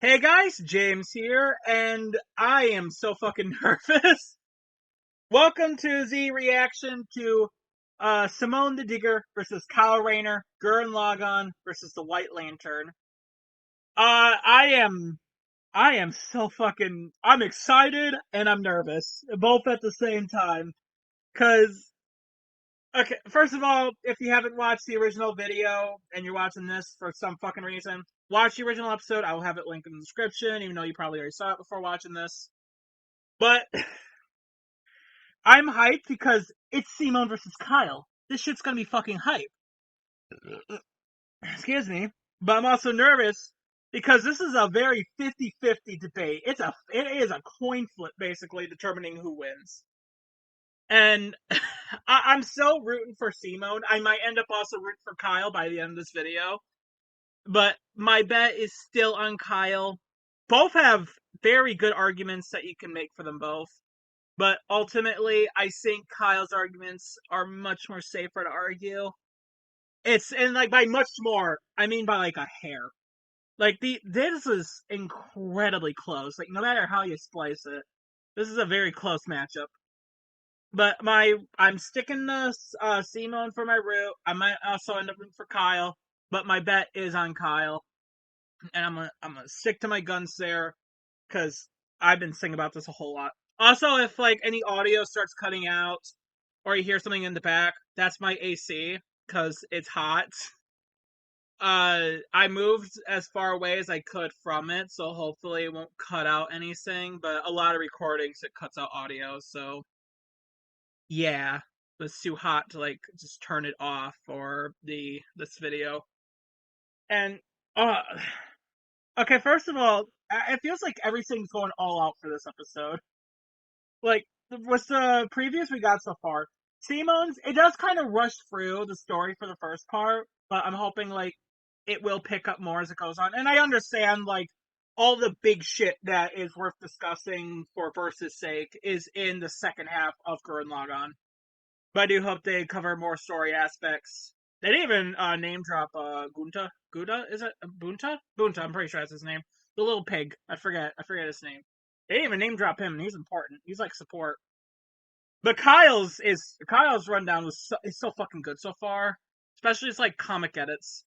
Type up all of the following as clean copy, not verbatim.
Hey guys, James here, and I am so fucking nervous. Welcome to the reaction to Simone the Digger versus Kyle Rayner, Gurren Lagann versus the White Lantern. I am so fucking, I'm excited and I'm nervous, both at the same time. Cause, okay, first of all, if you haven't watched the original video and you're watching this for some fucking reason, watch the original episode. I will have it linked in the description, even though you probably already saw it before watching this. But I'm hyped because it's Simone versus Kyle. This shit's gonna be fucking hype. Excuse me. But I'm also nervous because this is a very 50-50 debate. It is a coin flip basically determining who wins. And I'm so rooting for Simone. I might end up also rooting for Kyle by the end of this video. But my bet is still on Kyle. Both have very good arguments that you can make for them both. But ultimately, I think Kyle's arguments are much more safer to argue. And like by much more, I mean by like a hair. Like this is incredibly close. Like no matter how you splice it, this is a very close matchup. But I'm sticking to Simone for my root. I might also end up rooting for Kyle, but my bet is on Kyle, and I'm gonna stick to my guns there because I've been thinking about this a whole lot. Also, if like any audio starts cutting out or you hear something in the back, that's my AC because it's hot. I moved as far away as I could from it, so hopefully it won't cut out anything. But a lot of recordings it cuts out audio, so yeah, it's too hot to like just turn it off for this video. And uh, okay, first of all, it feels like everything's going all out for this episode. Like with the previews we got so far, Simon's it does kind of rush through the story for the first part, but I'm hoping like it will pick up more as it goes on. And I understand like all the big shit that is worth discussing for versus sake is in the second half of Gurren Lagann. But I do hope they cover more story aspects. They didn't even name drop Gunta. Guda, is it Bunta? Bunta, I'm pretty sure that's his name. The little pig. I forget his name. They didn't even name drop him, and he's important. He's like support. But Kyle's rundown is so fucking good so far. Especially it's like comic edits.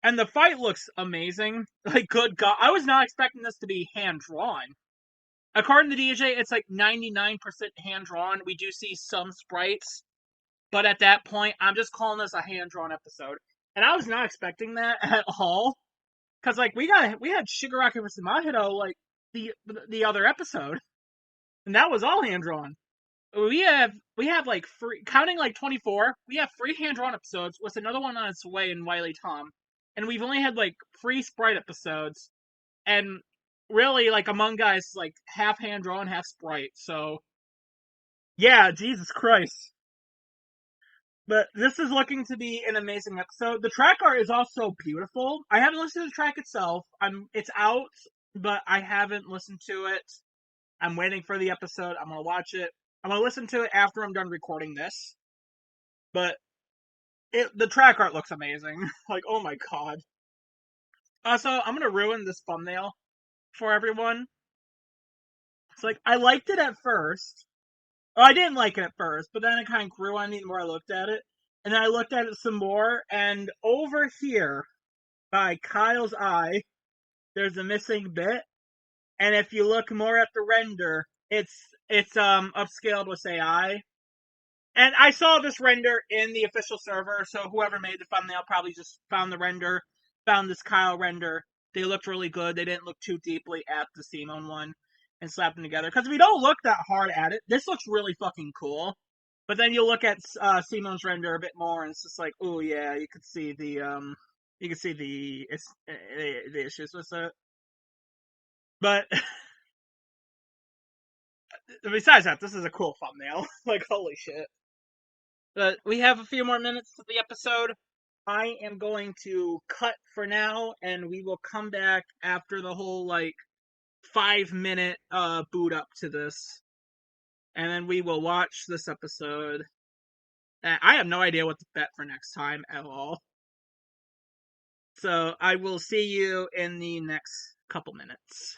And the fight looks amazing. Like good god, I was not expecting this to be hand drawn. According to DJ, it's like 99% hand drawn. We do see some sprites, but at that point, I'm just calling this a hand drawn episode. And I was not expecting that at all. Cause like we had Shigaraki versus Mahito like the other episode. And that was all hand drawn. We have like free counting like 24, we have 3 hand drawn episodes with another one on its way in Wiley Tom. And we've only had like 3 sprite episodes. And really like Among Us like half hand drawn, half sprite. So yeah, Jesus Christ. But this is looking to be an amazing episode. The track art is also beautiful. I haven't listened to the track itself. It's out, but I haven't listened to it. I'm waiting for the episode. I'm gonna watch it. I'm gonna listen to it after I'm done recording this. But the track art looks amazing. Like, oh my god. Also, I'm gonna ruin this thumbnail for everyone. It's like I liked it at first. Oh, I didn't like it at first, but then it kind of grew on me the more I looked at it. And then I looked at it some more, and over here by Kyle's eye, there's a missing bit. And if you look more at the render, it's upscaled with AI. And I saw this render in the official server, so whoever made the thumbnail probably just found the render, found this Kyle render. They looked really good. They didn't look too deeply at the Simone one and slapped them together. Because if you don't look that hard at it, this looks really fucking cool. But then you look at Simone's render a bit more, and it's just like, oh yeah, you could see the issues with it. But besides that, this is a cool thumbnail. Like, holy shit. But we have a few more minutes to the episode. I am going to cut for now, and we will come back after the whole, like, 5-minute boot up to this. And then we will watch this episode. I have no idea what to bet for next time at all. So I will see you in the next couple minutes.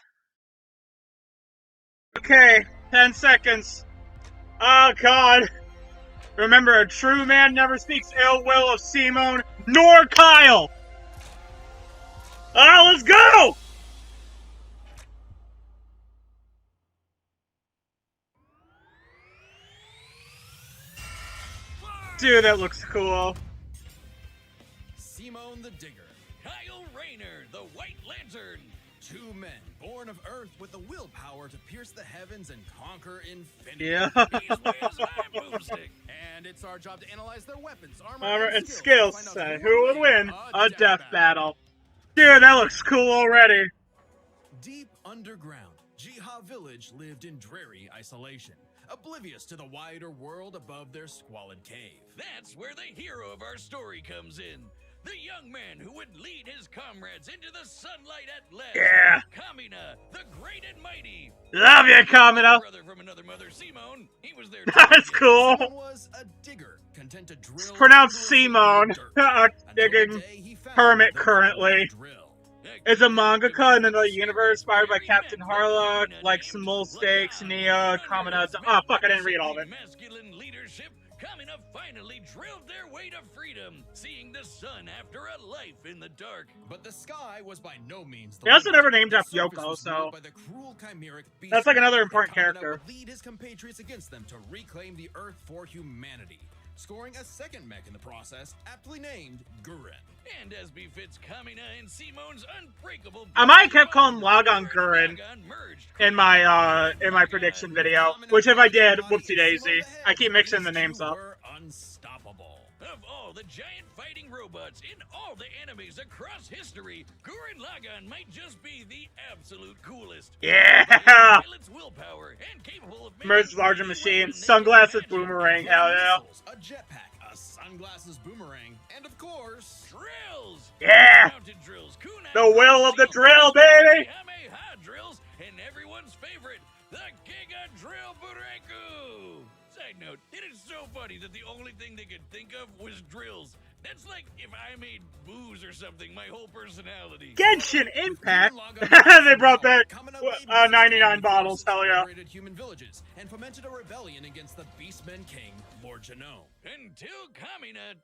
Okay, 10 seconds. Oh god. Remember, a true man never speaks ill will of Simone nor Kyle. Ah, let's go! Dude, that looks cool. Simone the Digger. Kyle Rayner, the White Lantern. Two men born of Earth with the willpower to pierce the heavens and conquer infinity. Yeah. And it's our job to analyze their weapons, armor and skills. Who would win a death battle? Dude, that looks cool already. Deep underground, Jiha Village lived in dreary isolation, oblivious to the wider world above their squalid cave. That's where the hero of our story comes in. The young man who would lead his comrades into the sunlight at last. Yeah. Kamina, the great and mighty. Love you, Kamina. Brother from another mother, Simone. He was there. That's cool. Simone was a digger, content to drill. It's pronounced Simone. Digging hermit currently. Is a mangaka in another universe inspired by Captain Harlock, like Small Stakes, Nia, Kamina. Oh, fuck, I didn't read all of it. Masculine leadership, Kamina finally drilled their way to freedom, seeing the sun after a life in the dark. But the sky was by no means the They also never named after Yoko, so that's like another important character. Lead his compatriots against them to reclaim the Earth for humanity, scoring a second mech in the process, aptly named Gurren. And as befits Kamina and Simone's unbreakable, I might have kept calling Lagan Gurren in my prediction video, which if I did, whoopsie daisy. I keep mixing the names up. Unstoppable. Of all the giant fighting robots in all the animes across history, Gurren Lagann might just be the absolute coolest. Yeah! Willpower and capable of Merge larger machines, sunglasses, boomerang, hell yeah. A jetpack, a sunglasses boomerang, and of course, drills. Yeah! Drills, The will of the drill, baby! Drills, and everyone's favorite, the Giga Drill Bureku. Side note, it is so funny that the only thing they could think of was drills. That's like if I made booze or something, my whole personality. Genshin Impact? They brought back 99 bottles, hell yeah. Human villages and fomented a rebellion against the Beastmen King, Lord Genome. Until Kamina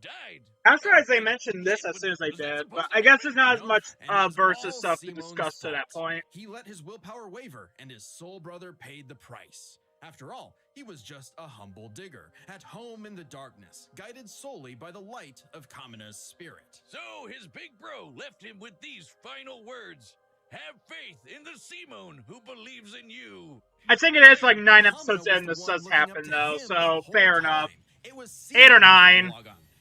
died. I'm surprised they mentioned this as soon as they did, but I guess there's not as much versus stuff to discuss to that point. He let his willpower waver, and his soul brother paid the price. After all, he was just a humble digger, at home in the darkness, guided solely by the light of Kamina's spirit. So his big bro left him with these final words. Have faith in the Simone who believes in you. I think it is like 9 episodes in this does happen though, so fair enough. 8 or 9.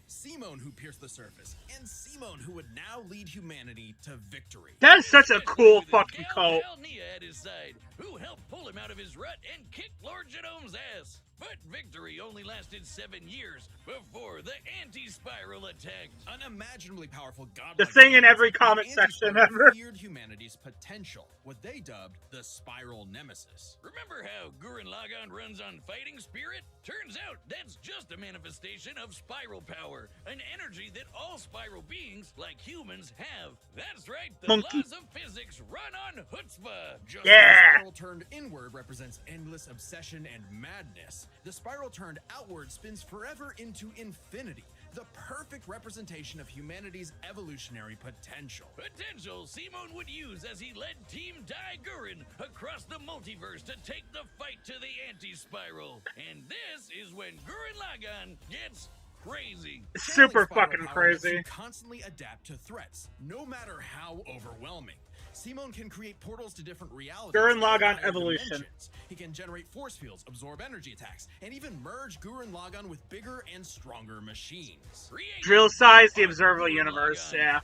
Simone who pierced the surface, and Simone who would now lead humanity to victory. That is such a cool fucking coat. Nia at his side, who helped pull him out of his rut and kick Lord Genome's ass. But victory only lasted 7 years before the anti-spiral attacked. Unimaginably powerful god. The thing in every comment section ever. Feared humanity's potential, what they dubbed the spiral nemesis. Remember how Gurren Lagann runs on fighting spirit? Turns out that's just a manifestation of spiral power, an energy that all spiral beings, like humans, have. That's right, the laws of physics run on chutzpah. Just yeah. The spiral turned inward represents endless obsession and madness. The spiral turned outward spins forever into infinity, the perfect representation of humanity's evolutionary potential. Potential Simone would use as he led Team Dai Gurren across the multiverse to take the fight to the anti-spiral. And this is when Gurren Lagann gets crazy. Super fucking crazy. Constantly adapt to threats, no matter how overwhelming. Simone can create portals to different realities. Gurren Lagann evolution. He can generate force fields, absorb energy attacks, and even merge Gurren Lagann with bigger and stronger machines. Drill size, the observable universe, yeah.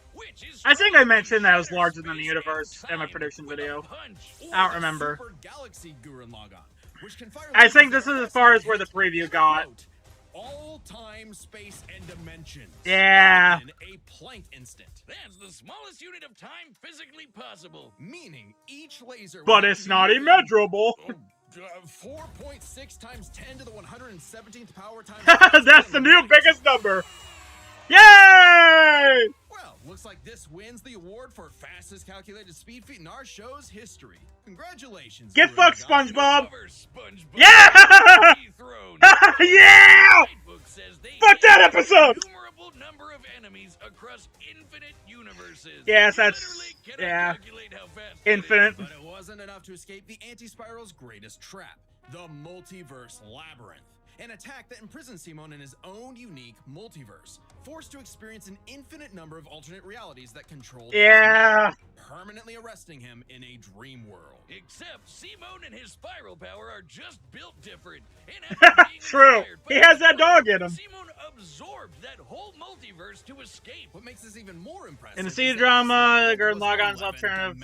I think I mentioned that it was larger than the universe in my prediction video. I don't remember. I think this is as far as where the preview got. All time, space, and dimensions. Yeah. In a Planck instant. That's the smallest unit of time physically possible. Meaning each laser. But it's not immeasurable. 4.6 times 10 to the 117th power times. That's the new biggest number. Yay! Well, looks like this wins the award for fastest calculated speed feat in our show's history. Congratulations. Get fucked, SpongeBob! SpongeBob. Yeah! Yeah! Fuck that episode! Innumerable number of enemies across infinite universes. Yes, that's yeah. Infinite. But it wasn't enough to escape the Anti-Spiral's greatest trap, the Multiverse Labyrinth. An attack that imprisons Simon in his own unique multiverse, forced to experience an infinite number of alternate realities that control his mind, permanently arresting him in a dream world. Except Simon and his spiral power are just built different. And true. He has that dog in him. Simon absorbed that whole multiverse to escape. What makes this even more impressive in the C drama, Gurren Lagann's alternative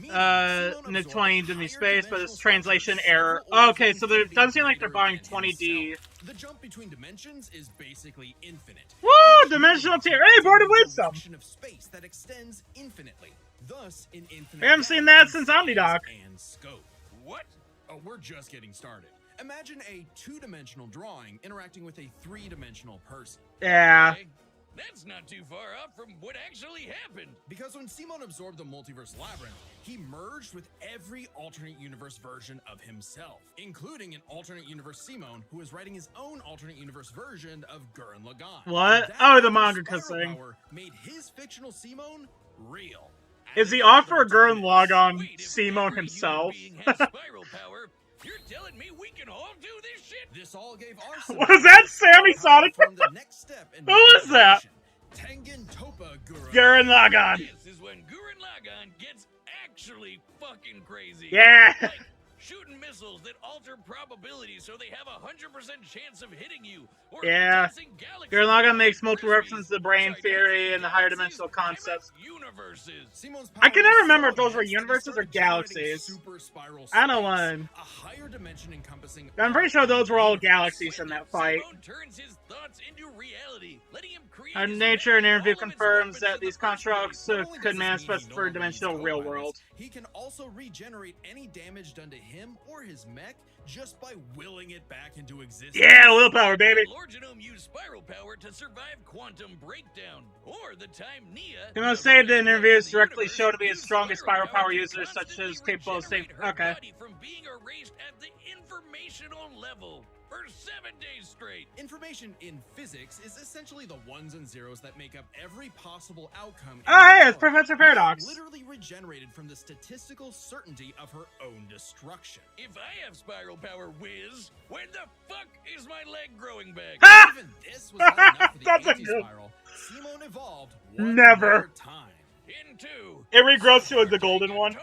in the 20 to space, but it's translation error. Okay, so it doesn't seem like they're buying 20D. The jump between dimensions is basically infinite. Woo! Dimensional tier. Hey, board of wisdom. Of space that extends infinitely. Thus, in infinite. We haven't seen that since OmniDoc. And scope. What? Oh, we're just getting started. Imagine a two-dimensional drawing interacting with a three-dimensional person. Yeah. Okay. That's not too far off from what actually happened. Because when Simon absorbed the Multiverse Labyrinth, he merged with every alternate universe version of himself, including an alternate universe Simon who is writing his own alternate universe version of Gurren Lagann. What? Oh, the mangaka thing. Made his fictional Simon real. Is the offer of Gurren Lagann Simon himself? You're telling me we can all do this shit? This all gave our Was that Sammy Sonic? the next step in Who was that? Tengen Toppa Gurren Lagann. This is when Gurren Lagann gets actually fucking crazy. Yeah. Like shooting missiles that alter probability so they have a 100% chance of hitting you. Or yeah. Gurren Lagann makes multiple references to the brain theory and the higher dimensional concepts. I can never remember if those were universes or galaxies. I don't know one. I'm pretty sure those were all galaxies in that fight. Our nature and interview confirms that these constructs could manifest for a dimensional real world. He can also regenerate any damage done to him or his mech just by willing it back into existence. Yeah, willpower, baby. Lord Genome used spiral power to survive quantum breakdown, or the time Nia. The most saved in interviews directly show to be his strongest spiral power users, such as capable of safe. Okay. From being erased at the informational level for 7 days straight. Information in physics is essentially the ones and zeros that make up every possible outcome. Oh, hey, it's Professor Paradox. Literally regenerated from the statistical certainty of her own destruction. If I have spiral power, whiz, when the fuck is my leg growing back? Even this was not enough for the anti-spiral. Simon evolved one more time. Into it regrows to the golden one.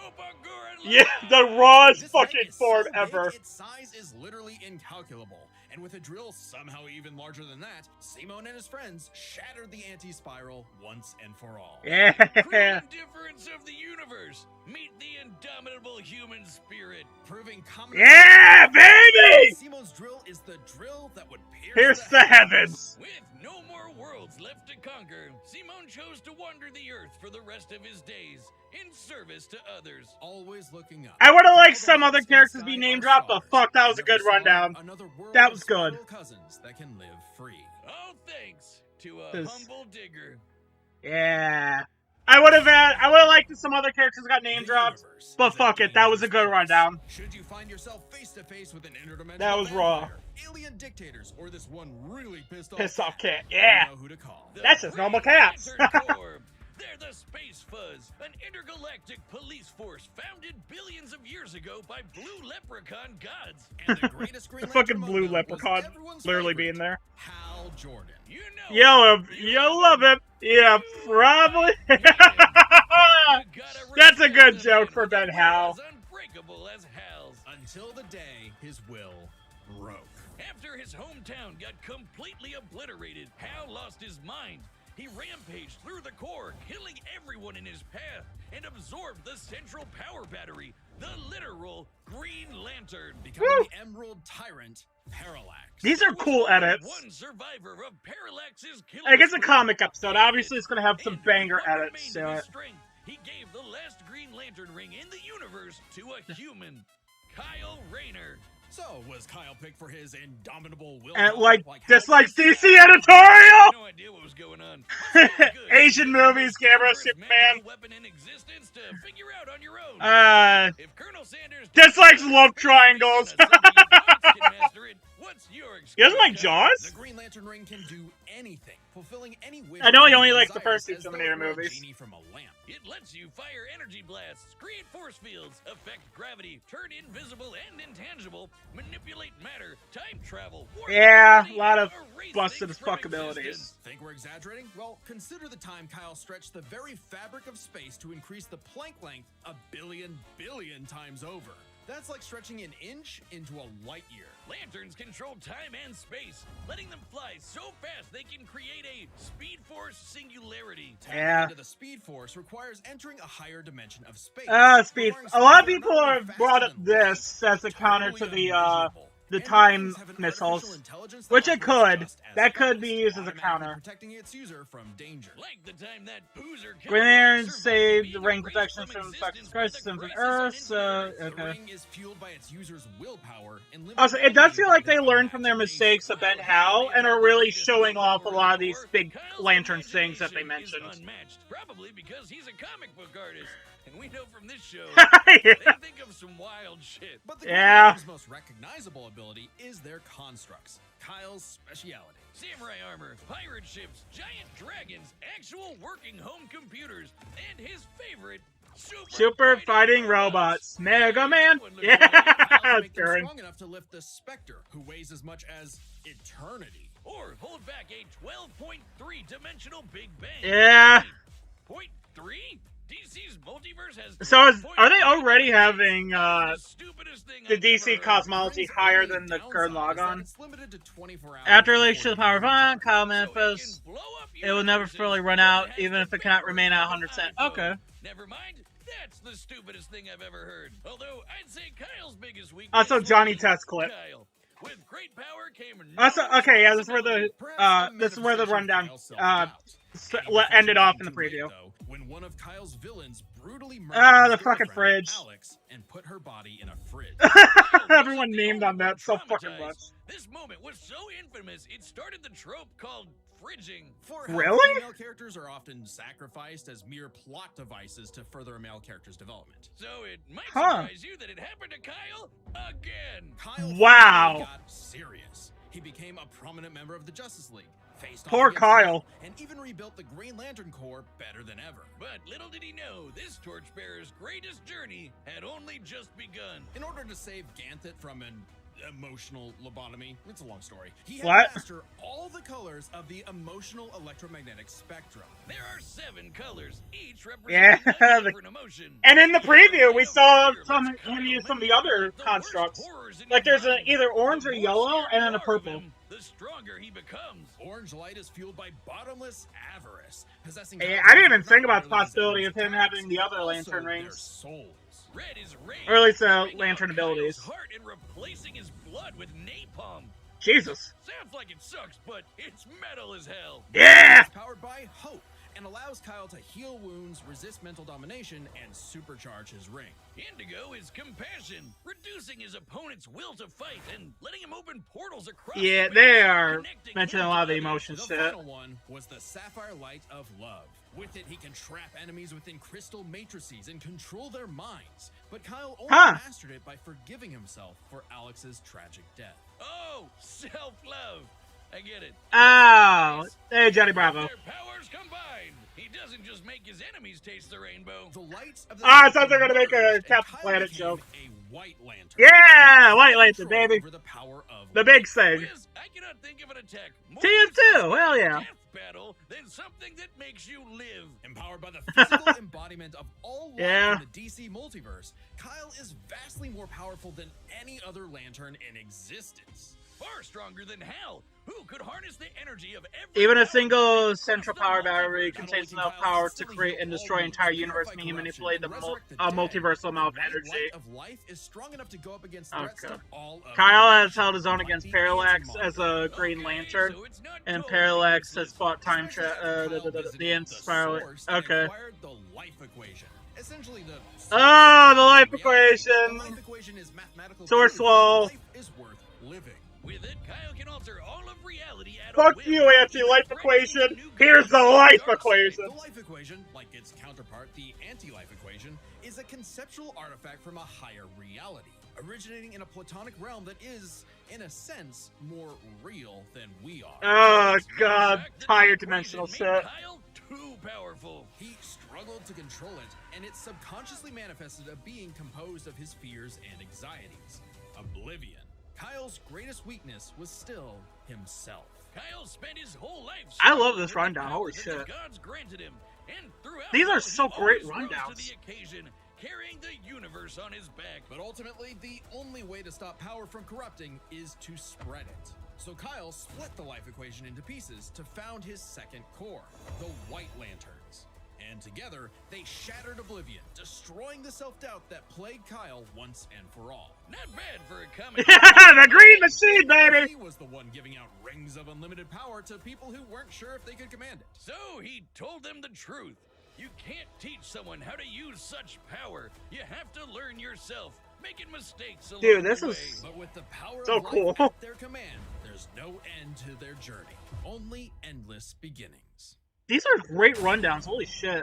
Yeah, the rawest fucking form ever. Its size is literally incalculable. And with a drill somehow even larger than that, Simon and his friends shattered the anti-spiral once and for all. Yeah. Difference of the universe. Meet the indomitable human spirit. Proving common. Yeah, baby! Simon's drill is the drill that would pierce the heavens. With no more worlds left to conquer, Simon chose to wander the earth for the rest of his days, in service to others. Always looking up. I would have liked some other characters be name dropped, but fuck, that was a good rundown. That was good. Cousins that can live free. All thanks to a humble digger. Yeah. I would have liked some other characters got name dropped, but fuck it, that was a good rundown. Should you find yourself face to face with an interdimensional that was raw. Alien dictators, or this one really pissed off cat, yeah. You know who to call. That's just normal cats. They're the Space Fuzz, an intergalactic police force founded billions of years ago by blue leprechaun gods. And the greatest Green the fucking blue leprechaun literally being there. Hal Jordan. You know you'll love him. Yeah, probably. That's a good joke for Ben Hal. Unbreakable as Hal's. Until the day his will broke. After his hometown got completely obliterated, Hal lost his mind. He rampaged through the core, killing everyone in his path, and absorbed the central power battery, the literal Green Lantern, becoming the Emerald Tyrant, Parallax. These are cool edits. One survivor of Parallax's killer. I guess a comic episode. Obviously, it's gonna have some banger edits to it. He gave the last Green Lantern ring in the universe to a human. Kyle Rayner. So, was Kyle picked for his indomitable will? And dislikes DC editorial. No idea what was going on. Must feel good. Asian movies, camera, Dangerous Superman. magical weapon in existence to figure out on your own. Uh, If Colonel Sanders dislikes love triangles. What's your excuse? He doesn't like The Jaws? Green Lantern ring can do anything, fulfilling any wish. I know he only one likes the desires, first two as though Terminator it were a movies. genie from a lamp. It lets you fire energy blasts, create force fields, affect gravity, turn invisible and intangible, manipulate matter, time travel, warp Yeah, reality, a lot of erase busted things as from fuck abilities. existence. Think we're exaggerating? Well, consider the time Kyle stretched the very fabric of space to increase the Planck length a billion times over. That's like stretching an inch into a light year. Lanterns control time and space, letting them fly so fast they can create a Speed Force singularity. Yeah. Tapping into the Speed Force requires entering a higher dimension of space. Speed. requiring A lot of speed people not only have brought up faster than light, this as a counter to totally the unmeasurable. the And time rings have an missiles, artificial intelligence that which it operates could. just as That could fast, be used as a automatically counter. protecting its user from danger. Like the time that Boozer Green Lantern saved saved the ring protection from Fucking Crisis and Earth, so The okay. ring is fueled by its user's willpower and limited Also, it does feel like they by learned from their mistakes of Ben Howe and are really showing off a lot of these big lantern things that they mentioned. Unmatched, probably because he's a comic book artist, and we know from this show Yeah. they think of some wild shit. But the Yeah. Green Lantern's most recognizable ability is their constructs. Kyle's speciality. Samurai armor, pirate ships, giant dragons, actual working home computers, and his favorite Super fighting robots. Mega Man. Kyle Yeah, can make them Karen. strong enough to lift the Spectre, who weighs as much as eternity. Or hold back a 12.3 dimensional Big Bang. Yeah. 0.3? DC's multiverse has. So are they already having the stupidest thing the I've DC ever heard. cosmology Rings' higher only than the downside current is that logon? it's limited to 24 hours After release before to the Power of the Fun, Kyle So it manifests. can blow up It will never universes, fully run but out, has even the if it cannot power remain at of an 100%. iPhone. Okay. Never mind. That's the stupidest thing I've ever heard. Although I'd say Kyle's biggest weakness. Also, Johnny was Test clip. Kyle. With great power came Also, no okay, yeah, this is where the Perhaps some this is where the rundown manifestation of Kyle's self-doubt. ended off in the Too late, preview. though, when one of Kyle's villains brutally Ah, murdered the his fucking girlfriend, fridge. Alex, and put her body in a fridge. Everyone named on that so fucking much. This moment was so infamous, it started the trope called fridging. For Really? Female characters are often sacrificed as mere plot devices to further a male character's development. So it might Huh. surprise you that it happened to Kyle again. Kyle Wow. finally got serious. He became a prominent member of the Justice League, faced off Poor against Kyle. and even rebuilt the Green Lantern Corps better than ever. But little did he know, this torchbearer's greatest journey had only just begun. In order to save Ganthet from an emotional lobotomy, it's a long story, he had What? to master all the colors of the emotional electromagnetic spectrum. There are 7 colors, each Yeah, representing a the- different emotion. And in the preview, we saw Kyle him use some of the other the worst constructs. horrors in Like your there's a, mind. either orange The or more yellow, scared and then you a are of purple. him, the stronger he becomes. Orange light is fueled by bottomless avarice, possessing. Yeah, Kyle's I didn't even not think about the merely his possibility enemy's of him talents, having the other also lantern their rings. souls. Red is rage. Or at least, ripping lantern out abilities. Kyle's heart and replacing his blood with napalm. Jesus. Sounds like it sucks, but it's metal as hell. Yeah! It's powered by hope and allows Kyle to heal wounds, resist mental domination, and supercharge his ring. Indigo is compassion, reducing his opponent's will to fight and letting him open portals across Yeah, space, they are connecting mentioning him a lot of to the others. emotion The shit. final one was the Sapphire Light of Love. With it, he can trap enemies within crystal matrices and control their minds. But Kyle only Huh. mastered it by forgiving himself for Alex's tragic death. Oh, self-love. I get it. Oh, hey, Johnny Bravo. Their powers combined. He doesn't just make his enemies taste the rainbow. The lights of the Ah, I thought they were gonna make a merged, and Captain Kyle Planet became joke. A White Lantern. Yeah, White With Lantern, control baby. over the power of The big thing. Wiz, I cannot think of an attack more TF2, useless hell in a yeah. death battle than something that makes you live. Empowered by the physical embodiment of all life Yeah. in the DC multiverse, Kyle is vastly more powerful than any other lantern in existence. Far stronger than Hal, who could harness the energy of every Even a power single across central the power multiverse. battery Not only contains can enough Kyle power to instantly create heal and all destroy the wounds, entire purify universe, meaning he corruption, manipulate the and resurrect the dead. multiversal amount of The white energy. light of life is strong enough to go up against threats Okay. to all of Kyle has creation, held his own like against the Parallax Anti-Monitor. as a Green Okay, Lantern, so it's not and totally Parallax has useless. fought time Especially after Kyle visited the Inspiral. Source and Okay. acquired the life equation. Essentially the Oh, the life reality. equation. The life equation equation is mathematical Source proof Wall. that life is worth living. With it, Kyle can alter all of reality at a Fuck whim, you, anti-life even equation. threatening the new Here's the gods life of equation. The life equation, like its counterpart, the anti-life equation, is a conceptual artifact from a higher reality, originating in a platonic realm that is, in a sense, more real than we are. Oh It's god, the fact that higher the dimensional equation made shit. Kyle too powerful. He struggled to control it, and it subconsciously manifested a being composed of his fears and anxieties. Oblivion. Kyle's greatest weakness was still himself. Kyle spent his whole life. I love this struggling with the rundown, power holy that shit. The gods granted him, and throughout These are it all, so he great always rose rundowns. to the occasion, carrying the universe on his back. But ultimately, the only way to stop power from corrupting is to spread it. So Kyle split the life equation into pieces to found his second core, the White Lanterns. And together, they shattered Oblivion, destroying the self-doubt that plagued Kyle once and for all. Not bad for a comic. The green machine, baby! He was the one giving out rings of unlimited power to people who weren't sure if they could command it. So he told them the truth. You can't teach someone how to use such power. You have to learn yourself, making mistakes along Dude, this the way. is But with the power so of life cool. at their command, there's no end to their journey, only endless beginnings. These are great rundowns, holy shit.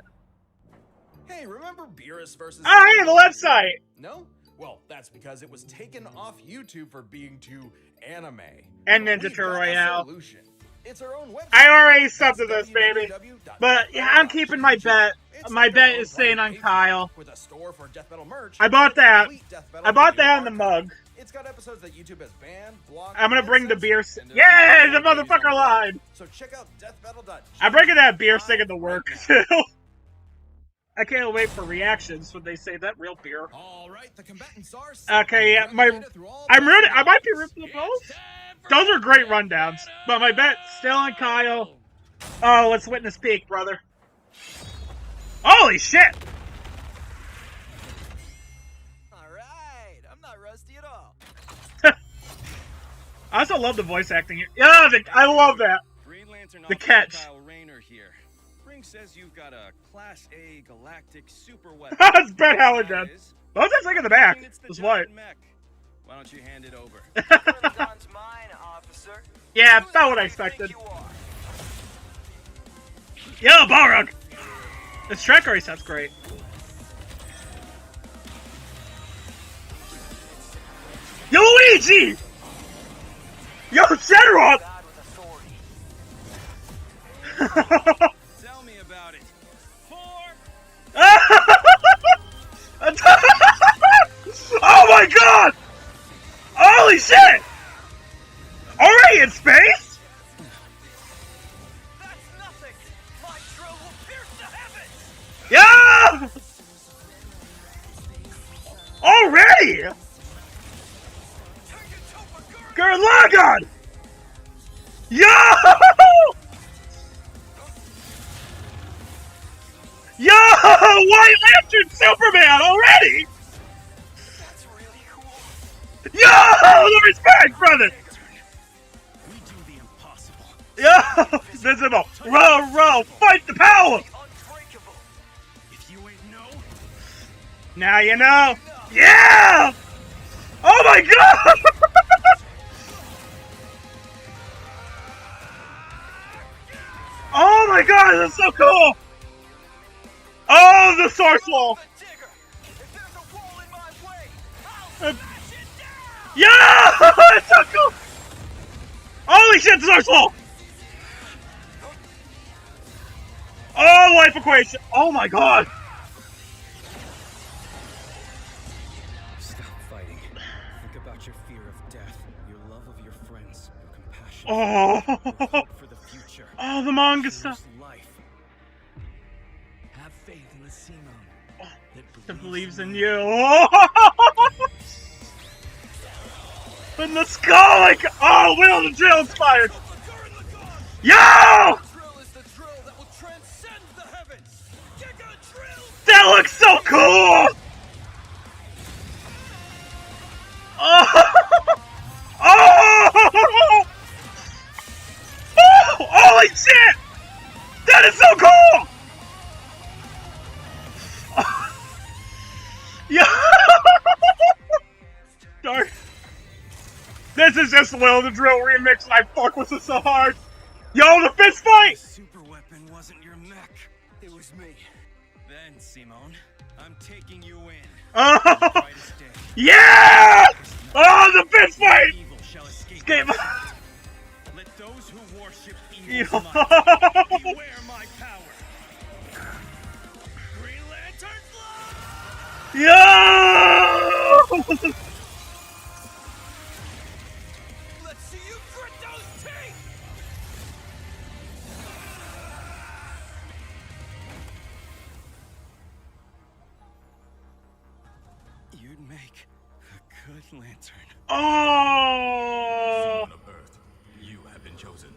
Hey, remember Beerus versus... Oh, hey, the website! No? Well, that's because it was taken off YouTube for being too anime. And But Ninja we've Turtle got a Royale. solution. It's our own website. I already subbed to this, That's baby. www. But, yeah, I'm keeping my bet. It's My like our bet own is staying on private Kyle. Patreon with a store for death metal merch. I bought that. Complete death metal I bought video that in the archive. mug. It's got episodes that YouTube has banned, blocked. I'm gonna and bring the censored, beer... and there's Yeah, the even more videos motherfucker on lied! So check out deathmetal.gg. I'm bringing that beer stick into work, right too. I can't wait for reactions when they say that real beer. All right, the combatants are Okay, yeah, I'm rooting. I might be rooting for both. Those are great rundowns, but my bet still on Kyle. Oh, let's witness peak, brother. Holy shit! Alright, I'm not rusty at all. I also love the voice acting here. Yeah, I love that. Green Lantern The Officer catch. Kyle Rayner here. Ring says you've got a Class A galactic super weapon. It's Ben Howard, That dude. is, What was that thing in the back? it's the It was white. giant mech. Why don't you hand it over? Pentagon's mine, officer. Yeah, Who the about what I hell do you think expected. you are? Yo, Balrog! The strike already sounds great. Yo, Luigi! Yo, Shenron! God with authority. Tell me about it. Oh my god! Holy shit! Already in space? That's nothing! My drill will pierce the heavens! Yeah! Already? Gurlagon! Yo! Yo! White Lantern Superman already? That's really cool. Yo! The respect, brother! We do the impossible. Yo! Visible! Row! Fight the power! Unbreakable. If you ain't know, Now you know! Yeah! Oh my god! Oh my god, that's so cool! Oh, the source wall! The digger. If there's a wall in my way, I'll smash it down! Yeah! It's so cool! Holy shit, the source wall! Oh, life equation! Oh my god! Stop fighting. Think about your fear of death, your love of your friends, your compassion, Oh, your hope for the future. oh, the manga stuff. Choose life. Have faith in the Simon That believes in you. In the skull, like, oh, Will the Drill inspired. Yo! Drill is the drill that will transcend the heavens! Giga drill! That looks so cool! Oh! Oh! Oh! Holy shit! That is so cool! Yeah! is just Will the Drill remix, and I fuck with it so hard. Yo, the fist fight! The super weapon wasn't your mech. It was me. Then, Simone, I'm taking you in. Oh, The brightest day. yeah! Oh, the fist fight! Evil shall escape. Escape. my sight. Let those who worship evil's Yo. might beware my power. Green Lantern fly! Yo! Let's see you grit those teeth! You'd make a good lantern. Oh! Son of Earth, you have been chosen.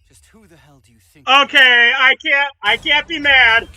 Just who the hell do you think? Okay, I can't be mad.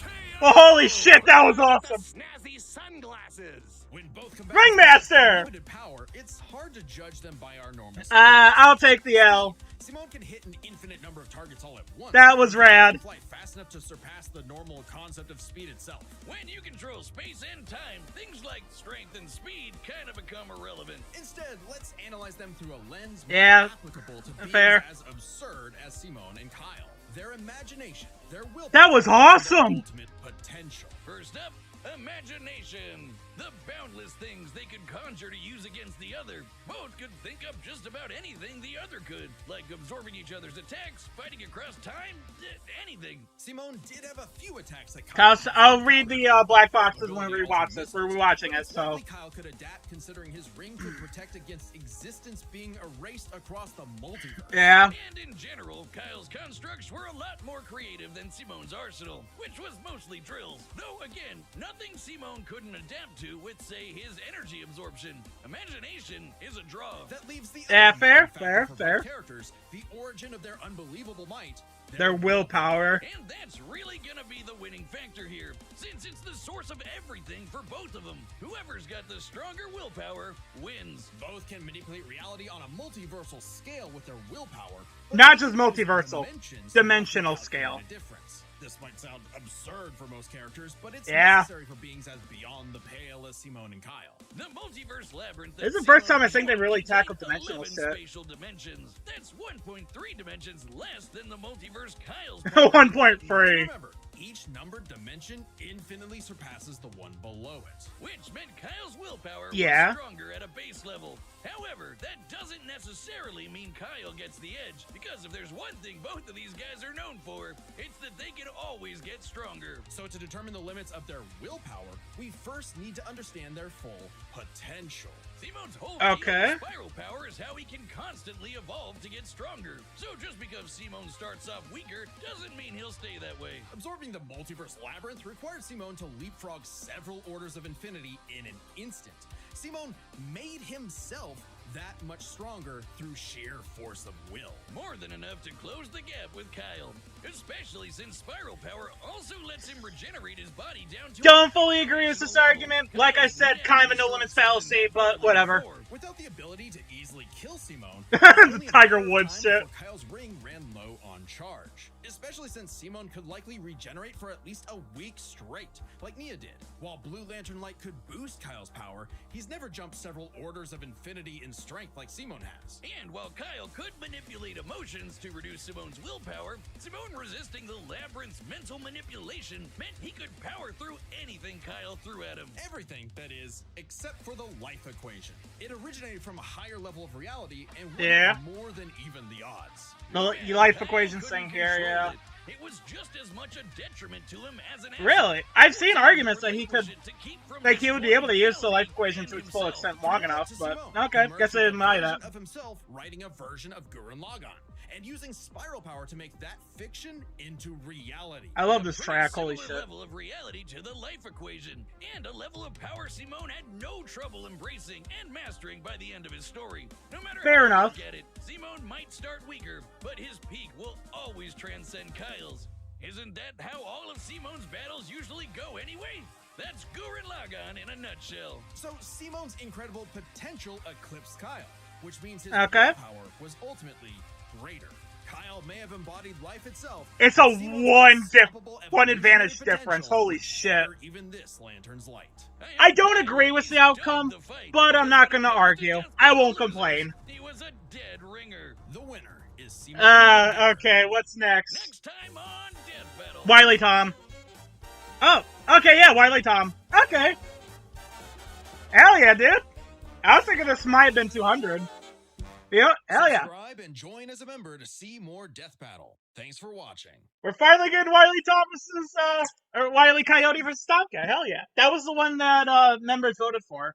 Oh, holy shit, that was awesome. Snazzy sunglasses. When both Ringmaster! have unlimited power, it's hard to judge them by our normal standards. I'll take the L. Simone can hit an infinite number of targets all at once. That was rad. Fly fast enough to surpass the normal concept of speed itself. When you control space and time, things like strength and speed kind of become irrelevant. Instead, let's analyze them through a lens Yeah, more applicable to beings fair. as absurd as Simone and Kyle. Their imagination, their willpower, That was awesome. their ultimate potential. First up, imagination. The boundless things they could conjure to use against the other. Both could think up just about anything the other could, like absorbing each other's attacks, fighting across time, anything. Simone did have a few attacks that Kyle I'll read the black boxes when we rewatch this. We're rewatching it, It's so. likely Kyle could adapt considering his ring could protect against existence being erased across the multiverse. Yeah. And in general, Kyle's constructs were a lot more creative than Simone's arsenal, which was mostly drills. Though again, nothing Simone couldn't adapt to with, say, his energy absorption. Imagination is a draw. That leaves the Yeah, other fair, factor fair, for both fair. characters, the origin of their unbelievable might, Their willpower. And that's really gonna be the winning factor here, since it's the source of everything for both of them. Whoever's got the stronger willpower wins. Both can manipulate reality on a multiversal scale with their willpower. but Not just they use multiversal, dimensions dimensional to scale. calculate a difference. This might sound absurd for most characters, but it's Yeah. necessary for beings as beyond the pale as Simone and Kyle. The multiverse labyrinth. This is that the first Simone time I think they really contains tackled dimensional 11 shit. spatial dimensions. That's 1.3 dimensions less than the multiverse Kyle's. 1.3. Remember, each numbered dimension infinitely surpasses the one below it. Which meant Kyle's willpower Yeah. was stronger at a base level. However, that doesn't necessarily mean Kyle gets the edge, because if there's one thing both of these guys are known for, it's that they can always get stronger. So to determine the limits of their willpower, we first need to understand their full potential. Simone's whole Okay. deal with spiral power is how he can constantly evolve to get stronger. So just because Simone starts off weaker doesn't mean he'll stay that way. Absorbing the multiverse labyrinth required Simone to leapfrog several orders of infinity in an instant. Simone made himself that much stronger through sheer force of will. More than enough to close the gap with Kyle, especially since spiral power also lets him regenerate his body down to... Don't fully agree with this argument. Like I said, kind of a no limits fallacy, but whatever. Without the ability to easily kill Simone, The Tiger Woods shit. Kyle's ring ran low on charge, especially since Simone could likely regenerate for at least a week straight, like Nia did. While Blue Lantern Light could boost Kyle's power, he's never jumped several orders of infinity in strength like Simone has. And while Kyle could manipulate emotions to reduce Simone's willpower, Simone resisting the labyrinth's mental manipulation meant he could power through anything Kyle threw at him. Everything, that is, except for the life equation. It originated from a higher level of reality and would Yeah. have more than even the odds. The life Kyle equation couldn't thing here, control yeah. it. It was just as much a detriment to him as an asset. Really? I've seen arguments that he could, To keep from like, he would be able to use the life destroying equation to its full himself. extent long enough, To but Simone, okay, he guess I merged didn't know a that. version of himself writing a version of Gurren Lagann and using spiral power to make that fiction into reality. I love A this pretty track, holy similar shit. level of reality to the life equation, and a level of power Simone had no trouble embracing and mastering by the end of his story. No matter Fair how enough. you look at it, Simone might start weaker, but his peak will always transcend Kyle's. Isn't that how all of Simone's battles usually go anyway? That's Gurren Lagann in a nutshell. So Simone's incredible potential eclipsed Kyle, which means his Okay. power was ultimately greater. Kyle may have embodied life itself. It's a Unstoppable one evolutionary advantage difference. potential Holy would shit. shatter even this lantern's light. I don't agree with the outcome, but I'm not gonna argue. I won't complain. He was a dead ringer. The winner is Simone the Digger. Okay, what's next? Next time on Death Battle. Wily Tom. Oh, okay, yeah, Wily Tom. Okay. Hell yeah, dude. I was thinking this might have been 200. Yeah, hell yeah. Subscribe and join as a member to see more Death Battle. Thanks for watching. We're finally getting Wily Thomas's, or Wily Coyote for Stop Guy. Hell yeah. That was the one that, members voted for.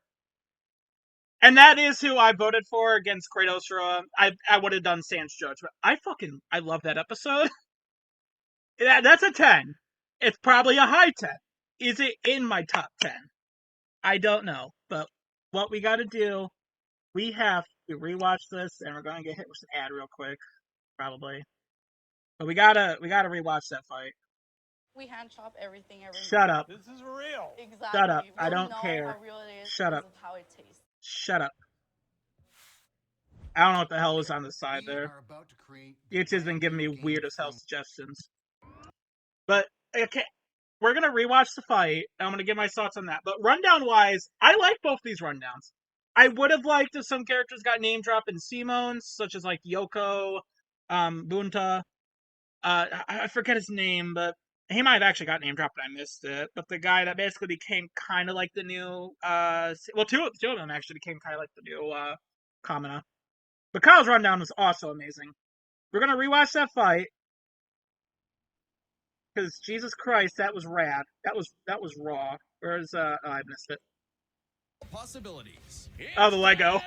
And that is who I voted for against Kratos. I would have done Sans Judge, but I love that episode. That's a 10. It's probably a high 10. Is it in my top 10? I don't know. But what we gotta do, we have to rewatch this, and we're gonna get hit with an ad real quick. Probably. But we gotta rewatch that fight. We hand chop everything every Shut up. This is real. Exactly. Shut up. I We'll don't know care. how real it is Shut because up. of how it tastes. Shut up. I don't know what the hell was on the side there. YouTube's been giving me weird as hell suggestions. But, okay, we're gonna rewatch the fight, and I'm gonna give my thoughts on that. But rundown-wise, I like both these rundowns. I would have liked if some characters got name-dropped in Simone's, such as, like, Yoko, Bunta. I forget his name, but he might have actually got name-dropped, and I missed it. But the guy that basically became kind of like the new, well, two of them actually became kind of like the new, Kamina. But Kyle's rundown was also amazing. We're gonna rewatch that fight. Because Jesus Christ, that was rad. That was raw. Where's I missed it. Possibilities. Oh, the Lego.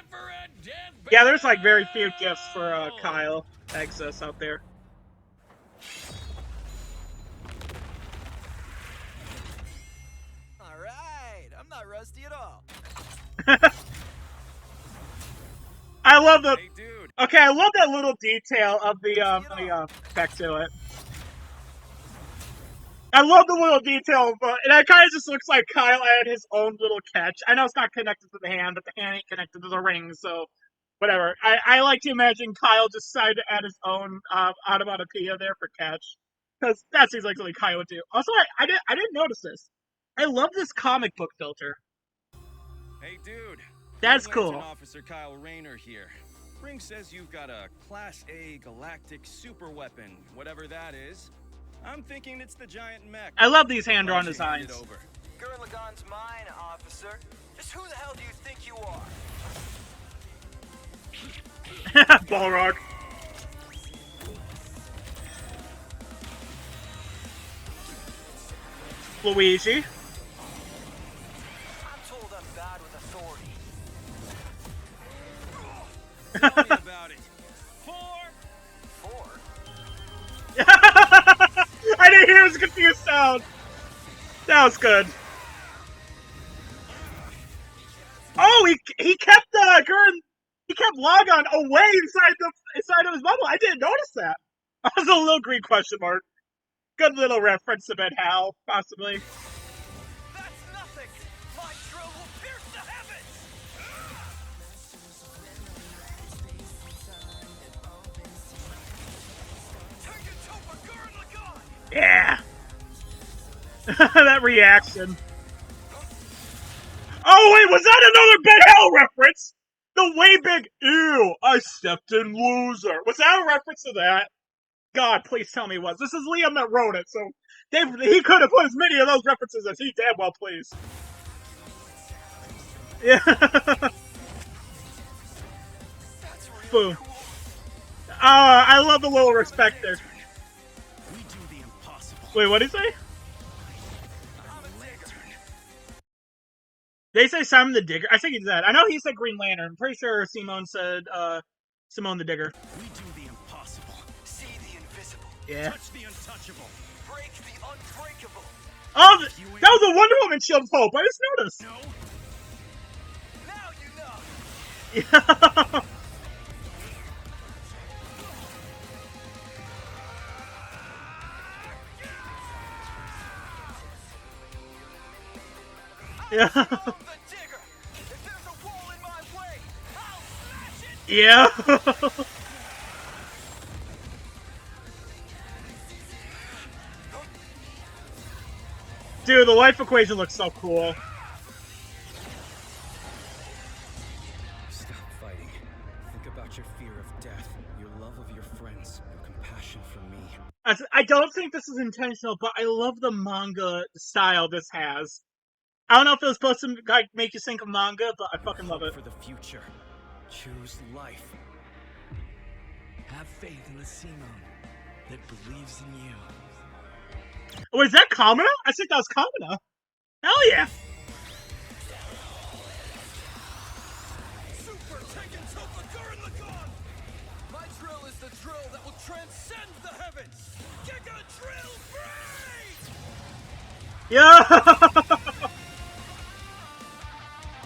Yeah, there's like very few gifts for Kyle that exists out there. Alright, I'm not rusty at all. I love the. Hey, dude. Okay, I love that little detail of the back to it. I love the little detail, but it kind of just looks like Kyle had his own little catch. I know it's not connected to the hand, but the hand ain't connected to the ring, so whatever. I like to imagine Kyle just decided to add his own onomatopoeia there for catch, because that seems like something Kyle would do. Also, I didn't notice this. I love this comic book filter. Hey, dude. That's Green Lantern cool. Officer Kyle Rayner here. Ring says you've got a Class A galactic super weapon, whatever that is. I'm thinking it's the giant mech. I love these hand-drawn Why don't you hand designs. it over? Gurren Lagann's mine, officer. Just who the hell do you think you are? Balrog. Luigi. I'm told I'm bad with authority. Tell me about it. 4. 4? I didn't hear his confused sound. That was good. Oh, he kept Gurren. He kept Logon away inside of his bubble. I didn't notice that. That was a little green question mark. Good little reference to Ben Hal, possibly. That's nothing! My drill will pierce the heavens! Take it, Topa, Gurren Lagann! Yeah. That reaction. Oh wait, was that another Ben Hal reference? The way big ew, I stepped in loser. Was that a reference to that? God, please tell me it was. This is Liam that wrote it, so he could have put as many of those references as he damn well pleased. Yeah. That's really Boom. cool. I love the little respect there. We do the impossible. Wait, what did he say? I'm a digger. They say Simon the Digger. I think he said. I know he said Green Lantern. I'm pretty sure Simone said Simone the Digger. We do the impossible. See the invisible. Yeah. Touch the untouchable. Break the unbreakable. Oh, that was a Wonder Woman Shield of Hope. I just noticed. No. Now you know. Yeah. Yeah. I'm the digger. If there's a wall in my way, I'll smash it. Yeah. Dude, the life equation looks so cool. Stop fighting. Think about your fear of death, your love of your friends, your compassion for me. I don't think this is intentional, but I love the manga style this has. I don't know if it was supposed to like make you think of manga, but I fucking love Hope it. for the future. Choose life. Have faith in the Simon that believes in you. Oh, is that Kamina? I think that was Kamina. Hell yeah! Super Tekken Topa Gurren My drill is the drill that will transcend the heavens! Giga Drill Break! Yeah!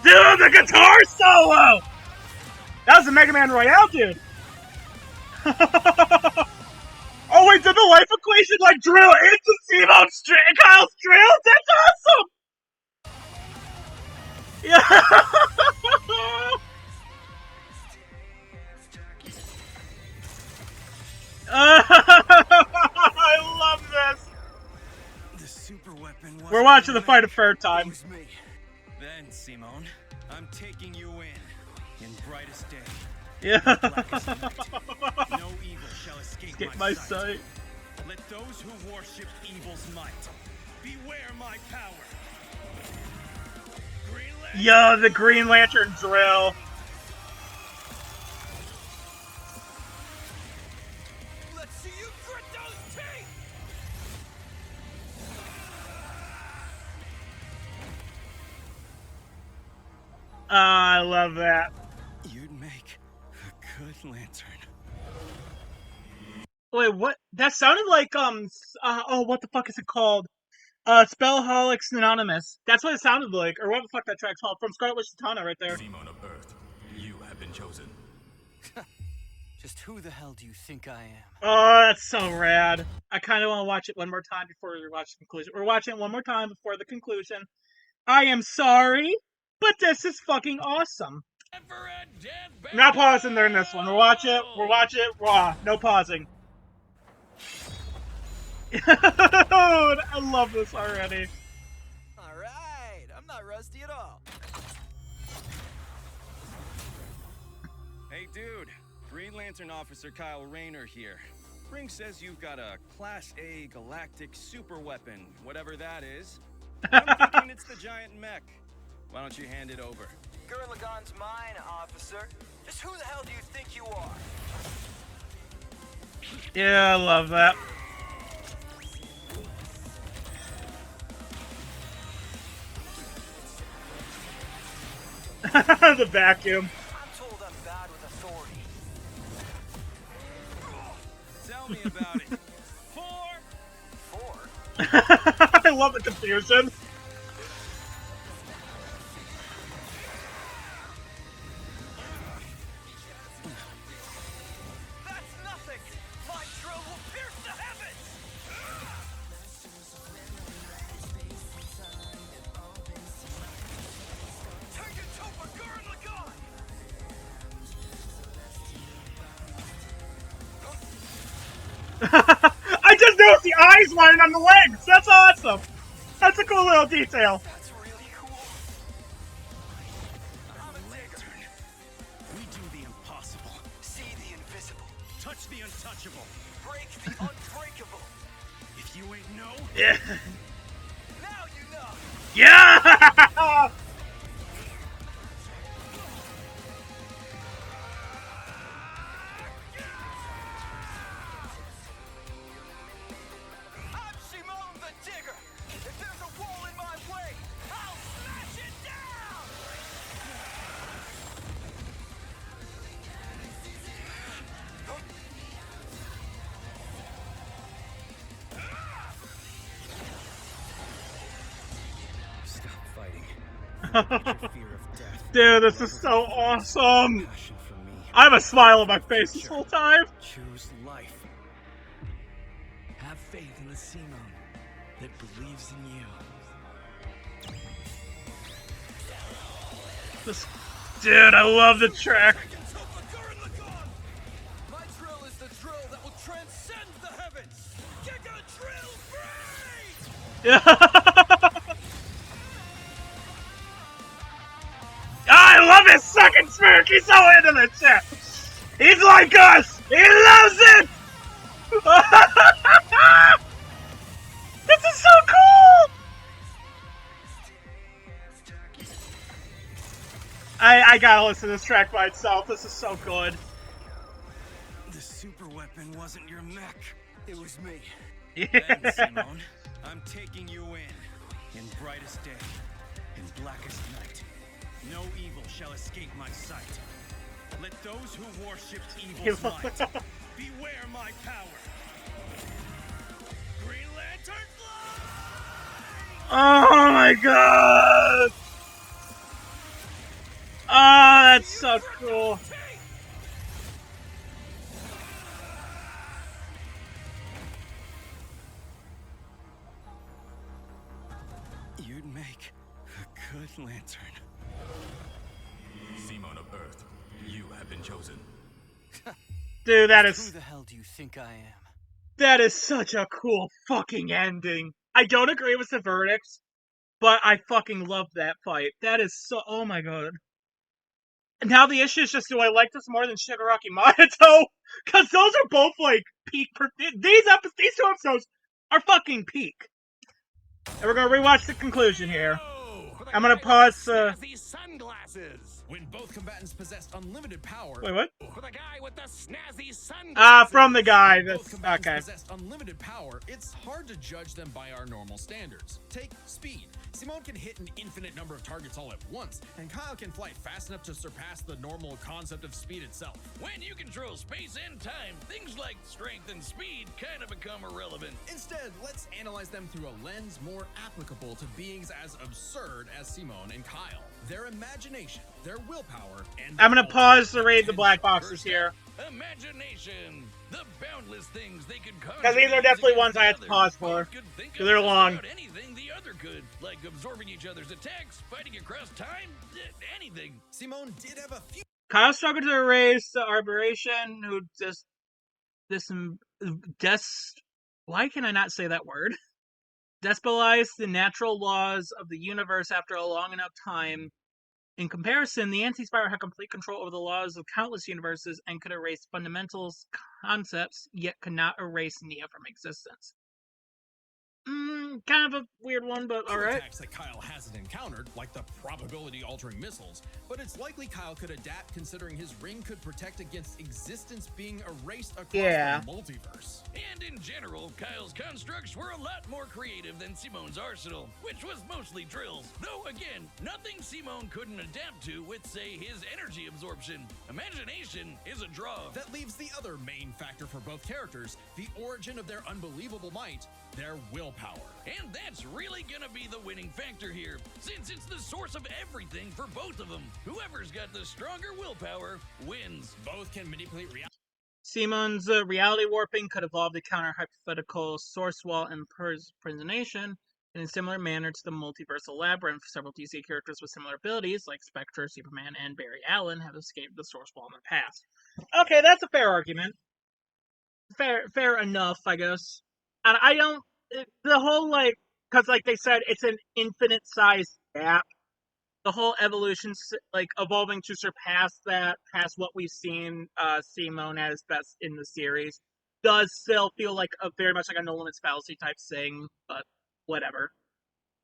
Dude, the guitar solo! That was the Mega Man Royale, dude! Oh wait, did the life equation like drill into Simo's Kyle's drill? That's awesome! Yeah! I love this! The super weapon was We're watching the fight a third time. was me. Then, Simone, I'm taking you in brightest day. Yeah. Blackest night. No evil shall escape Get my my sight. sight. Let those who worship evil's might beware my power. Green Lantern. Yo, the Green Lantern drill. Let's see you grit those teeth! I love that. You'd make a good lantern. Wait, what? That sounded like oh, what the fuck is it called? Spellholics Anonymous. That's what it sounded like, or what the fuck that track's called from Scarlet Witch Zatanna right there. Simon of Earth, you have been chosen. Just who the hell do you think I am? Oh, that's so rad. I kind of want to watch it one more time before we watch the conclusion. We're watching it one more time before the conclusion. I am sorry, but this is fucking awesome. I'm not pausing during this one. We'll watch it. Raw. No pausing. Dude, I love this already. Alright, I'm not rusty at all. Hey, dude. Green Lantern Officer Kyle Rayner here. Ring says you've got a Class A galactic super weapon, whatever that is. I'm thinking it's the giant mech. Why don't you hand it over? Gurren Lagann's mine, officer. Just who the hell do you think you are? Yeah, I love that. The vacuum. I'm told I'm bad with authority. Tell me about it. Four? I love the confusion. That's nothing! My drill will pierce the heavens! Tekken Topa Gurren Lagann! I just noticed the eyes lining on the legs. That's awesome. That's a cool little detail. That's really cool. I'm a lantern. We do the impossible. See the invisible. Touch the untouchable. Break the unbreakable. If you ain't know, Yeah. Now you know. Yeah. I'm Simone the Digger. If there's a wall in my way, I'll smash it down! Stop fighting. Think about your fear of death. Dude, this is so awesome. Passion for me. I have a smile on my face this whole time. Choose life. Have faith in the Simon that believes in you. This, dude, I love the track. Tekken Topa Gurren Lagann! My drill is the drill that will transcend the heavens! Giga Drill Break! Yeah. love his sucking smirk. He's so into this shit. He's like us. He loves it. This is so cool. I gotta listen to this track by itself. This is so good. The super weapon wasn't your mech. It was me. Then, Simone, I'm taking you in brightest day, in blackest night. No evil shall escape my sight. Let those who worshipped evil's might beware my power. Green Lantern fly! Oh my god! Oh, that's so cool. You'd make a good lantern. Simone of Earth, you have been chosen. Dude, that Who is the hell do you think I am? such a cool fucking ending. I don't agree with the verdict, but I fucking love that fight. That is so. Oh my god. Now the issue is just, do I like this more than Shigaraki Minato? Because those are both like peak. These two episodes are fucking peak. And we're gonna rewatch the conclusion here. I'm gonna pause. Sunglasses. When both combatants possessed unlimited power. Wait, what? For the guy with the snazzy sunglasses. From the guy. When both That's combatants okay. possessed unlimited power, it's hard to judge them by our normal standards. Take speed. Simone can hit an infinite number of targets all at once, and Kyle can fly fast enough to surpass the normal concept of speed itself. When you control space and time, things like strength and speed kind of become irrelevant. Instead, let's analyze them through a lens more applicable to beings as absurd as Simone and Kyle. Their imagination, their willpower, and I'm gonna pause to read the black boxes here. Imagination. The boundless things they could conjure. Because these are definitely ones I have to pause for. Because they're long. Anything the other could, like absorbing each other's attacks, fighting across time, anything. Simone did have a few. Kyle struggled to erase the aberration who why can I not say that word? Destabilized the natural laws of the universe after a long enough time. In comparison, the Anti-Spiral had complete control over the laws of countless universes and could erase fundamentals concepts, yet could not erase Nia from existence. Kind of a weird one, but alright. Attacks that Kyle hasn't encountered, like the probability-altering missiles, but it's likely Kyle could adapt considering his ring could protect against existence being erased across the multiverse. And in general, Kyle's constructs were a lot more creative than Simone's arsenal, which was mostly drills. Though, again, nothing Simone couldn't adapt to with, say, his energy absorption. Imagination is a draw. That leaves the other main factor for both characters, the origin of their unbelievable might, their willpower. And that's really gonna be the winning factor here, since it's the source of everything for both of them. Whoever's got the stronger willpower wins. Both can manipulate reality. Simone's reality warping could evolve to counter hypothetical source wall impersonation in a similar manner to the multiversal labyrinth. Several DC characters with similar abilities, like Spectre, Superman, and Barry Allen, have escaped the source wall in the past. Okay, that's a fair argument. Fair enough, I guess. And I don't, the whole, like, because, like they said, it's an infinite sized gap. The whole evolution, like, evolving to surpass that, past what we've seen Simone at his best in the series, does still feel like very much like a no limits fallacy type thing, but whatever.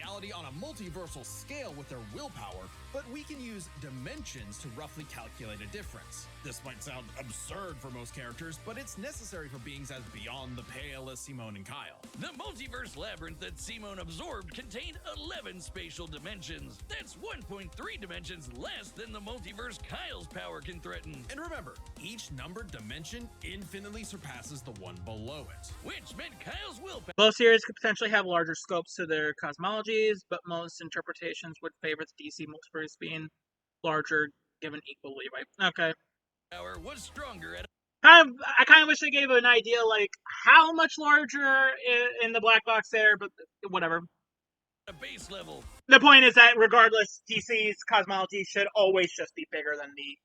Reality on a multiversal scale with their willpower, but we can use dimensions to roughly calculate a difference. This might sound absurd for most characters, but it's necessary for beings as beyond the pale as Simone and Kyle. The multiverse labyrinth that Simone absorbed contained 11 spatial dimensions. That's 1.3 dimensions less than the multiverse Kyle's power can threaten. And remember, each numbered dimension infinitely surpasses the one below it. Which meant Kyle's willpower. Both series could potentially have larger scopes to their cosmologies, but most interpretations would favor the DC multiverse being larger, given equal leeway. Okay. Power was stronger at I kind of wish they gave an idea, like, how much larger in the black box there, but whatever. a base level. The point is that, regardless, DC's cosmology should always just be bigger than the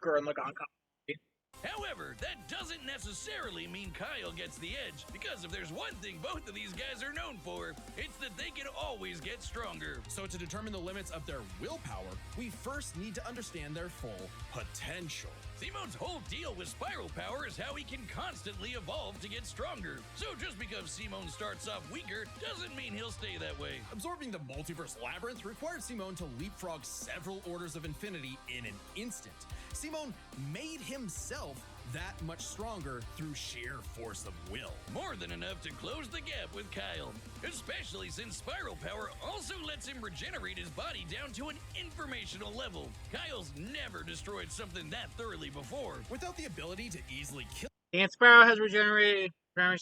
Gurren Lagann cosmology. However, that doesn't necessarily mean Kyle gets the edge, because if there's one thing both of these guys are known for, it's that they can always get stronger. So to determine the limits of their willpower, we first need to understand their full potential. Simone's whole deal with Spiral Power is how he can constantly evolve to get stronger. So just because Simone starts off weaker doesn't mean he'll stay that way. Absorbing the multiverse labyrinth required Simone to leapfrog several orders of infinity in an instant. Simone made himself that much stronger through sheer force of will. More than enough to close the gap with Kyle, especially since Spiral Power also lets him regenerate his body down to an informational level. Kyle's never destroyed something that thoroughly before. Without the ability to easily kill And Sparrow has regenerated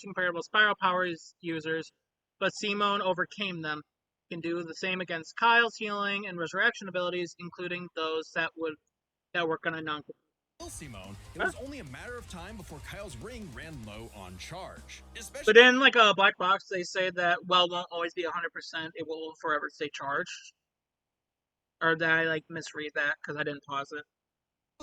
comparable Spiral Powers users, but Simone overcame them. He can do the same against Kyle's healing and resurrection abilities, including those that were gonna non. Simone, it was only a matter of time before Kyle's ring ran low on charge. But in like a black box, they say that well won't always be 100%; it will forever stay charged. Or did I like misread that because I didn't pause it?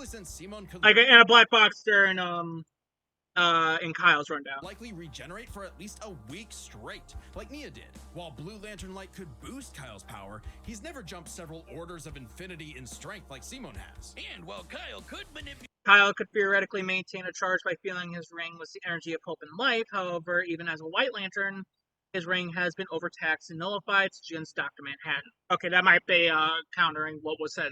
Since Simone could Like in a black box during in Kyle's rundown. likely regenerate for at least a week straight, like Nia did. While Blue Lantern Light could boost Kyle's power, he's never jumped several orders of infinity in strength like Simone has. And while Kyle could manipulate Kyle could theoretically maintain a charge by filling his ring with the energy of hope and life. However, even as a White Lantern, his ring has been overtaxed and nullified since Dr. Manhattan. Okay, that might be countering what was said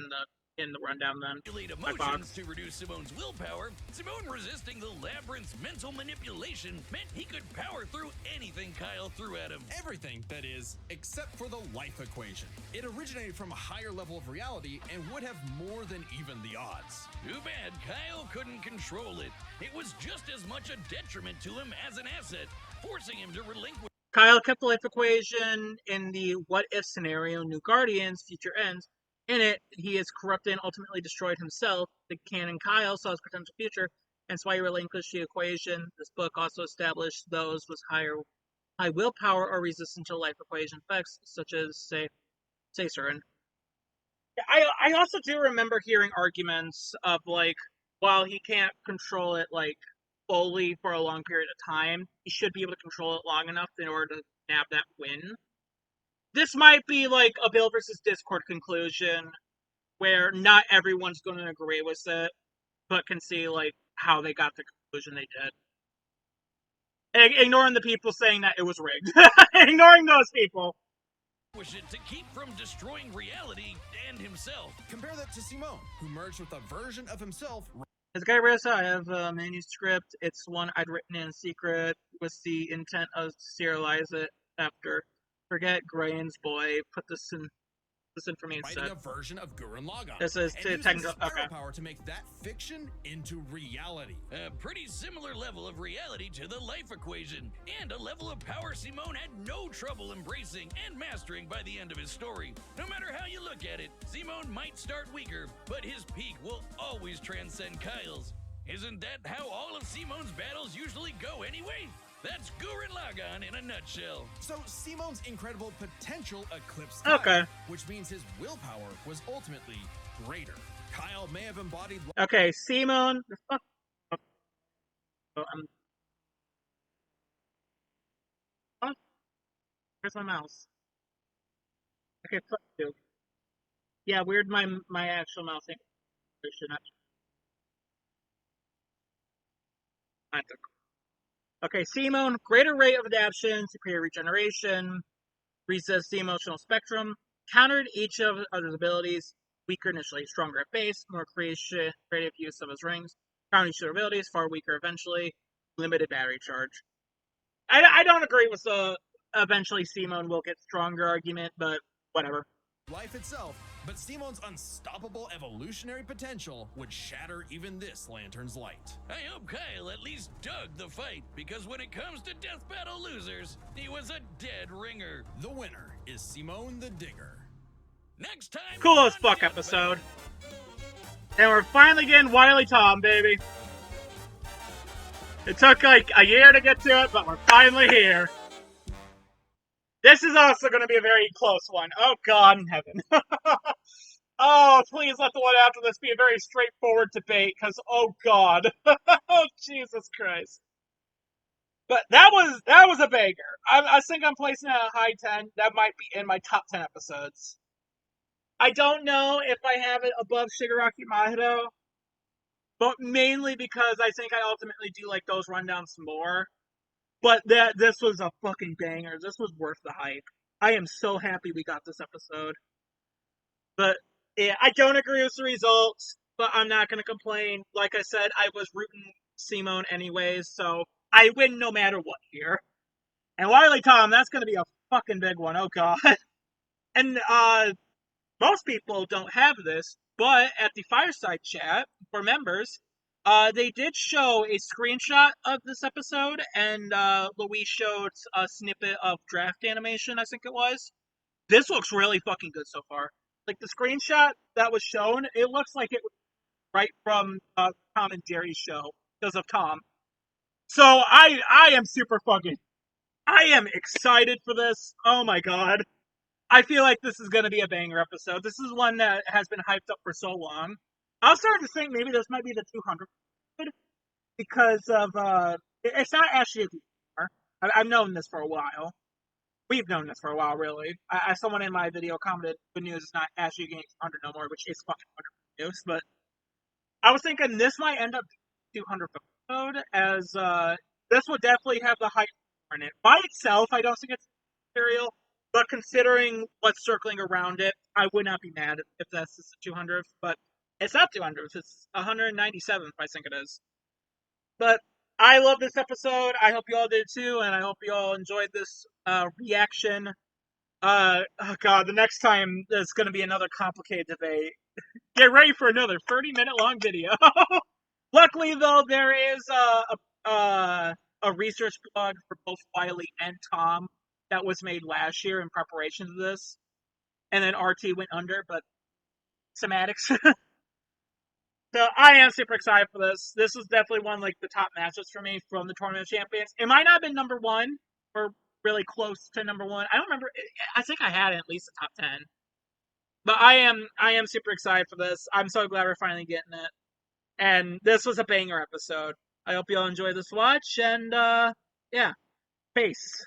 in the rundown then. emotions to reduce Simone's willpower, Simone resisting the labyrinth's mental manipulation meant he could power through anything Kyle threw at him. Everything, that is, except for the life equation. It originated from a higher level of reality and would have more than even the odds. Too bad Kyle couldn't control it. It was just as much a detriment to him as an asset, forcing him to relinquish. Kyle kept the life equation in the what-if scenario New Guardians Future Ends. In it, he is corrupted and ultimately destroyed himself. The canon Kyle saw his potential future, and so he relinquished the equation. This book also established those with high willpower or resistant to life equation effects, such as, say Saturn. I also do remember hearing arguments of, like, while he can't control it, like, fully for a long period of time, he should be able to control it long enough in order to nab that win. This might be like a Bill versus Discord conclusion where not everyone's going to agree with it, but can see like how they got the conclusion they did. Ignoring the people saying that it was rigged. Ignoring those people. It to keep from destroying reality and himself. Compare that to Simone, who merged with a version of himself. As Guy Ressa, I have a manuscript. It's one I'd written in secret with the intent of serialize it after. Forget Graham's boy. Put this in for me instead. Writing a version of Gurren Lagann. This is and technical. Spiral Okay. Power to make that fiction into reality. A pretty similar level of reality to the life equation, and a level of power Simone had no trouble embracing and mastering by the end of his story. No matter how you look at it, Simone might start weaker, but his peak will always transcend Kyle's. Isn't that how all of Simone's battles usually go anyway? That's Gurren Lagann in a nutshell. So Simone's incredible potential eclipsed Kyle, Okay. which means his willpower was ultimately greater. Kyle may have embodied. Okay, Simone. Where's my mouse? Okay, fuck you. Yeah, weird. My actual mouse ain't. Okay, Simone, greater rate of adaptation, superior regeneration, resists the emotional spectrum, countered each of others' abilities, weaker initially, stronger at base, more creative use of his rings, countered each of their abilities, far weaker eventually, limited battery charge. I don't agree with the eventually Simone will get stronger argument, but whatever. Life itself, but Simone's unstoppable evolutionary potential would shatter even this lantern's light. I hope Kyle at least dug the fight, because when it comes to death battle losers, he was a dead ringer. The winner is Simone the Digger. Next time, Cool as on fuck Death episode. And we're finally getting Wily Tom, baby. It took like a year to get to it, but we're finally here. This is also going to be a very close one. Oh God in heaven. Oh, please let the one after this be a very straightforward debate, because oh god, oh Jesus Christ. But that was a banger. I think I'm placing it at a high 10. That might be in my top 10 episodes. I don't know if I have it above Shigaraki Mahito, but mainly because I think I ultimately do like those rundowns more. But this was a fucking banger. This was worth the hype. I am so happy we got this episode. But yeah, I don't agree with the results, but I'm not gonna complain. Like I said, I was rooting Simone anyways, so I win no matter what here. And Wiley Tom, that's gonna be a fucking big one. Oh god. And most people don't have this, but at the fireside chat for members, they did show a screenshot of this episode, and Louise showed a snippet of draft animation, I think it was. This looks really fucking good so far. Like the screenshot that was shown, it looks like it was right from Tom and Jerry's show because of Tom. So I am super fucking I am excited for this. Oh my god. I feel like this is going to be a banger episode. This is one that has been hyped up for so long. I was starting to think maybe this might be the 200 because of it's not Ashley anymore. I've known this for a while. We've known this for a while, really. Someone in my video commented, "Good news, it's not Ashley getting 200 no more," which is fucking wonderful news. But I was thinking this might end up 200th episode, as this would definitely have the hype in it. By itself, I don't think it's material, but considering what's circling around it, I would not be mad if that's the 200th. But it's not 200th; it's 197th, I think it is. But I love this episode. I hope you all did too, and I hope you all enjoyed this reaction. Oh god, the next time there's going to be another complicated debate. Get ready for another 30-minute long video. Luckily, though, there is a research blog for both Wiley and Tom that was made last year in preparation to this, and then RT went under, but semantics. So I am super excited for this. This was definitely one of like the top matches for me from the Tournament of Champions. It might not have been number one or really close to number one. I don't remember. I think I had it at least the top 10. But I am super excited for this. I'm so glad we're finally getting it. And this was a banger episode. I hope you all enjoy this watch, and yeah, peace.